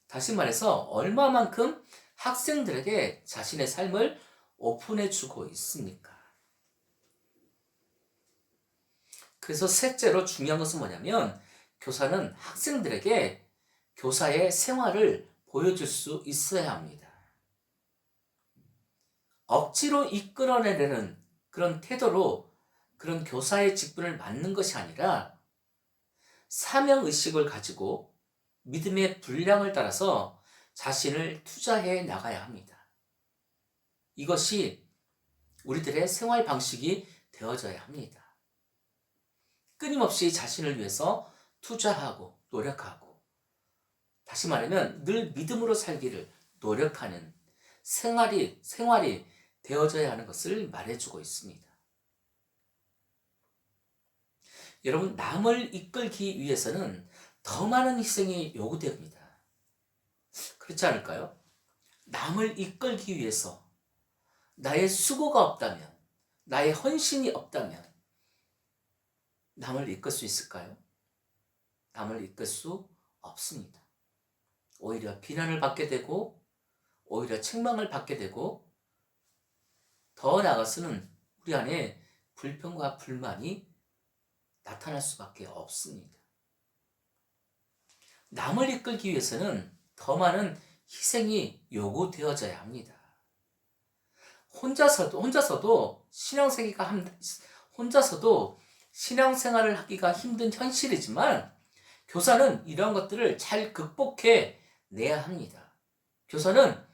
다시 말해서 얼마만큼 학생들에게 자신의 삶을 오픈해 주고 있습니까? 그래서 셋째로 중요한 것은 뭐냐면 교사는 학생들에게 교사의 생활을 보여줄 수 있어야 합니다. 억지로 이끌어내려는 그런 태도로 그런 교사의 직분을 맡는 것이 아니라 사명의식을 가지고 믿음의 분량을 따라서 자신을 투자해 나가야 합니다. 이것이 우리들의 생활 방식이 되어져야 합니다. 끊임없이 자신을 위해서 투자하고 노력하고, 다시 말하면 늘 믿음으로 살기를 노력하는 생활이 되어져야 하는 것을 말해주고 있습니다. 여러분, 남을 이끌기 위해서는 더 많은 희생이 요구됩니다. 그렇지 않을까요? 남을 이끌기 위해서 나의 수고가 없다면, 나의 헌신이 없다면 남을 이끌 수 있을까요? 남을 이끌 수 없습니다. 오히려 비난을 받게 되고, 오히려 책망을 받게 되고, 더 나아가서는 우리 안에 불평과 불만이 나타날 수밖에 없습니다. 남을 이끌기 위해서는 더 많은 희생이 요구되어져야 합니다. 혼자서도 신앙생활을 하기가 힘든 현실이지만 교사는 이러한 것들을 잘 극복해 내야 합니다. 교사는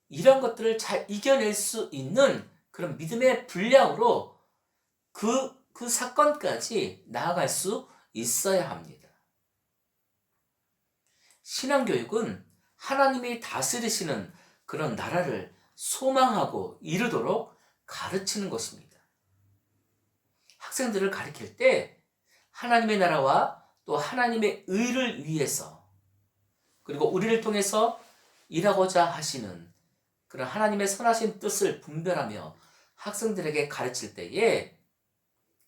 이러한 것들을 잘 이겨낼 수 있는 그런 믿음의 분량으로 그 사건까지 나아갈 수 있어야 합니다. 신앙교육은 하나님이 다스리시는 그런 나라를 소망하고 이루도록 가르치는 것입니다. 학생들을 가르칠 때 하나님의 나라와 또 하나님의 의를 위해서, 그리고 우리를 통해서 일하고자 하시는 그런 하나님의 선하신 뜻을 분별하며 학생들에게 가르칠 때에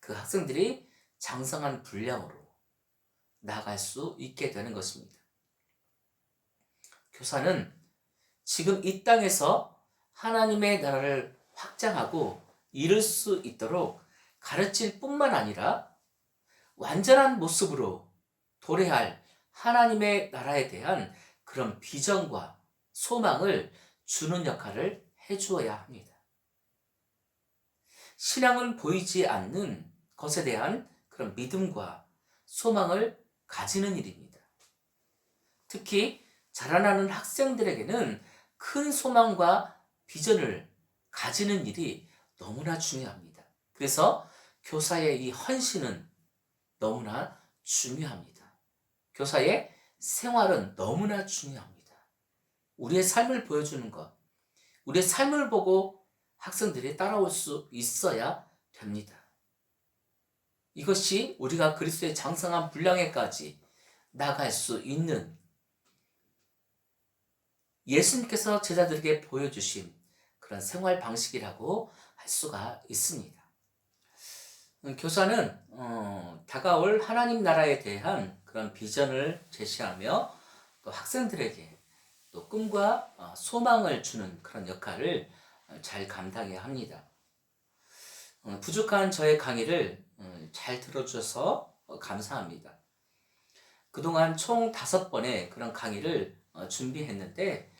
그 학생들이 장성한 분량으로 나아갈 수 있게 되는 것입니다. 교사는 지금 이 땅에서 하나님의 나라를 확장하고 이룰 수 있도록 가르칠 뿐만 아니라 완전한 모습으로 도래할 하나님의 나라에 대한 그런 비전과 소망을 주는 역할을 해주어야 합니다. 신앙은 보이지 않는 것에 대한 그런 믿음과 소망을 가지는 일입니다. 특히 자라나는 학생들에게는 큰 소망과 비전을 가지는 일이 너무나 중요합니다. 그래서 교사의 이 헌신은 너무나 중요합니다. 교사의 생활은 너무나 중요합니다. 우리의 삶을 보여주는 것, 우리의 삶을 보고 학생들이 따라올 수 있어야 됩니다. 이것이 우리가 그리스도의 장성한 분량에까지 나갈 수 있는 예수님께서 제자들에게 보여주신 그런 생활 방식이라고 할 수가 있습니다. 교사는 다가올 하나님 나라에 대한 그런 비전을 제시하며 또 학생들에게 또 꿈과 소망을 주는 그런 역할을 잘 감당해야 합니다. 부족한 저의 강의를 잘 들어주셔서 감사합니다. 그동안 총 5번의 그런 강의를 준비했는데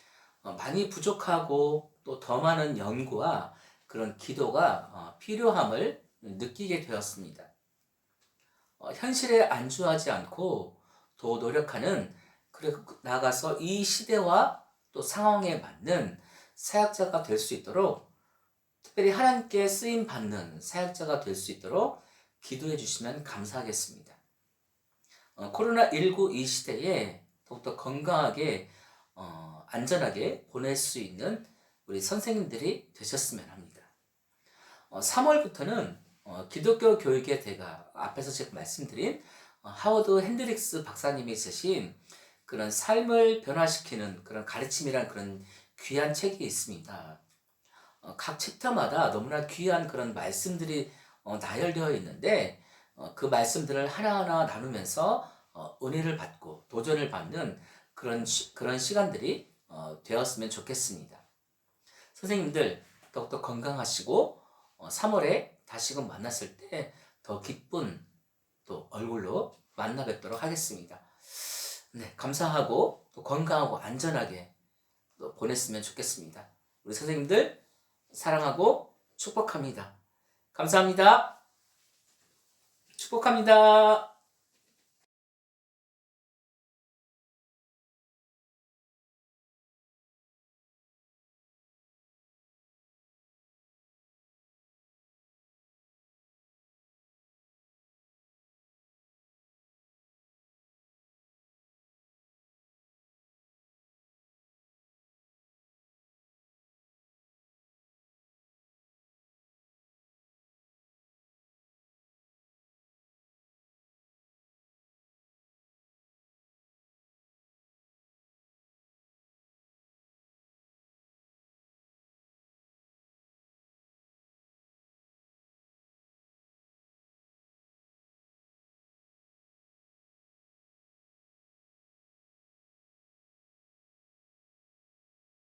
많이 부족하고 또 더 많은 연구와 그런 기도가 필요함을 느끼게 되었습니다. 현실에 안주하지 않고 더 노력하는, 그리고 나아가서 이 시대와 또 상황에 맞는 사역자가 될 수 있도록, 특별히 하나님께 쓰임 받는 사역자가 될 수 있도록 기도해 주시면 감사하겠습니다. 코로나19 이 시대에 더욱더 건강하게 안전하게 보낼 수 있는 우리 선생님들이 되셨으면 합니다. 3월부터는 기독교 교육의 대가, 앞에서 제가 말씀드린 하워드 핸드릭스 박사님이 쓰신 그런 삶을 변화시키는 그런 가르침이란 그런 귀한 책이 있습니다. 각 챕터마다 너무나 귀한 그런 말씀들이 나열되어 있는데 그 말씀들을 하나하나 나누면서 은혜를 받고 도전을 받는 그런 시간들이 되었으면 좋겠습니다. 선생님들 더욱더 건강하시고 3월에 다시금 만났을 때 더 기쁜 또 얼굴로 만나 뵙도록 하겠습니다. 네, 감사하고 또 건강하고 안전하게 또 보냈으면 좋겠습니다. 우리 선생님들 사랑하고 축복합니다. 감사합니다. 축복합니다.